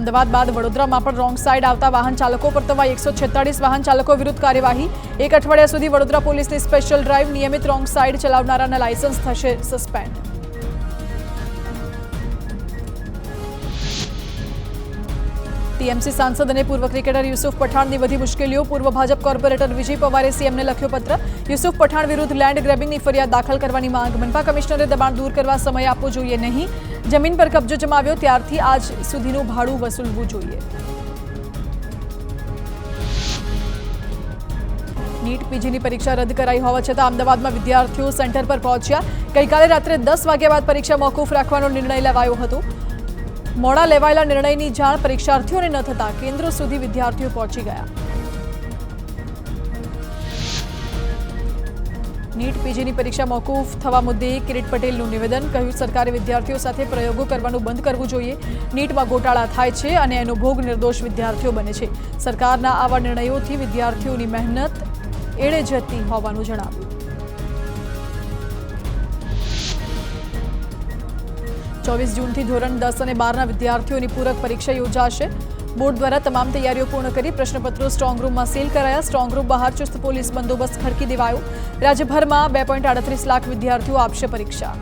અમદાવાદ બાદ વડોદરામાં પણ રોંગ સાઇડ આવતા વાહન ચાલકો પર તવાઈ 146 વાહન ચાલકો વિરુદ્ધ કાર્યવાહી। એક અઠવાડિયા સુધી વડોદરા પોલીસની સ્પેશિયલ ડ્રાઇવ। નિયમિત રોંગ સાઇડ ચલાવનારાના લાયસન્સ થશે સસ્પેન્ડ। ટીએમસી સાંસદ અને પૂર્વ ક્રિકેટર યુસુફ પઠાણની વધી મુશ્કેલીઓ। પૂર્વ ભાજપ કોર્પોરેટર વિજય પવારે સીએમને લખ્યો પત્ર। યુસુફ પઠાણ વિરુદ્ધ લેન્ડ ગ્રેબિંગની ફરિયાદ દાખલ કરવાની માંગ। મનપા કમિશનરે દબાણ દૂર કરવા સમય આપવો જોઈએ નહીં। જમીન પર કબજો જમાવ્યો ત્યારથી આજ સુધીનું ભાડું વસૂલવું જોઈએ। નીટ પીજીની પરીક્ષા રદ કરાઈ હોવા છતાં અમદાવાદમાં વિદ્યાર્થીઓ સેન્ટર પર પહોંચ્યા। ગઈકાલે રાત્રે 10 વાગ્યા બાદ પરીક્ષા મોકૂફ રાખવાનો નિર્ણય લેવાયો હતો। મોડા લેવાયેલા નિર્ણયની જાણ પરીક્ષાર્થીઓને ન થતા કેન્દ્રો સુધી વિદ્યાર્થીઓ પહોંચી ગયા। નીટ પીજીની પરીક્ષા મોકૂફ થવા મુદ્દે કિરીટ પટેલનું નિવેદન। કહ્યું, સરકારે વિદ્યાર્થીઓ સાથે પ્રયોગો કરવાનું બંધ કરવું જોઈએ। નીટમાં ગોટાળા થાય છે અને એનો ભોગ નિર્દોષ વિદ્યાર્થીઓ બને છે। સરકારના આવા નિર્ણયોથી વિદ્યાર્થીઓની મહેનત એળે જતી હોવાનું જણાવ્યું। ચોવીસ જૂનથી ધોરણ 10 અને 12ના વિદ્યાર્થીઓની પૂરક પરીક્ષા યોજાશે। બોર્ડ દ્વારા તમામ તૈયારીઓ પૂર્ણ કરી પ્રશ્નપત્રો સ્ટ્રોંગ રૂમમાં સીલ કરાયા। સ્ટ્રોંગ રૂમ બહાર ચુસ્ત પોલીસ બંદોબસ્ત ખડકી દેવાયો। રાજ્યભરમાં 2.38 લાખ વિદ્યાર્થીઓ આપશે પરીક્ષા।